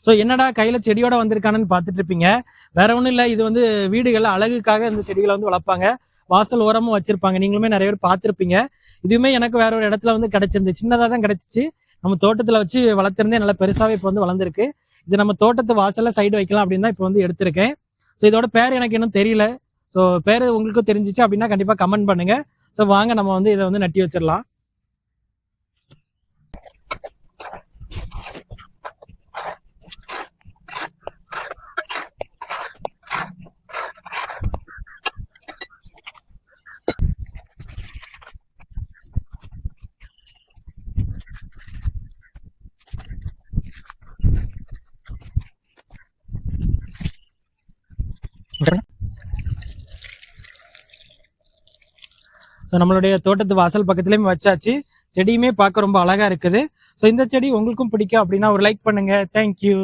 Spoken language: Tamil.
ஸோ என்னடா கையில் செடியோட வந்திருக்கானு பார்த்துட்டு இருப்பீங்க. வேற ஒன்றும் இல்லை, இது வந்து வீடுகள் அழகுக்காக இந்த செடிகளை வந்து வளர்ப்பாங்க, வாசல் ஓரமும் வச்சிருப்பாங்க. நீங்களுமே நிறைய பேர் பார்த்துருப்பீங்க. இதுவுமே எனக்கு வேற ஒரு இடத்துல வந்து கிடைச்சிருந்து, சின்னதாக தான் கிடைச்சிச்சு. நம்ம தோட்டத்தில் வச்சு வளர்த்துருந்தே நல்லா பெருசாகவே இப்போ வந்து வளர்ந்துருக்கு. இது நம்ம தோட்டத்து வாசல்ல சைடு வைக்கலாம் அப்படின்னு தான் இப்போ வந்து எடுத்திருக்கேன். ஸோ இதோட பேர் எனக்கு இன்னும் தெரியல. ஸோ பேர் உங்களுக்கும் தெரிஞ்சிச்சு அப்படின்னா கண்டிப்பாக கமெண்ட் பண்ணுங்க. ஸோ வாங்க நம்ம வந்து இதை வந்து நட்டி வச்சிடலாம். ஸோ நம்மளுடைய தோட்டத்து வாசல் பக்கத்துலேயும் வச்சாச்சு. செடியுமே பார்க்க ரொம்ப அழகா இருக்குது. ஸோ இந்த செடி உங்களுக்கும் பிடிக்கும் அப்படின்னா ஒரு லைக் பண்ணுங்க. தேங்க்யூ.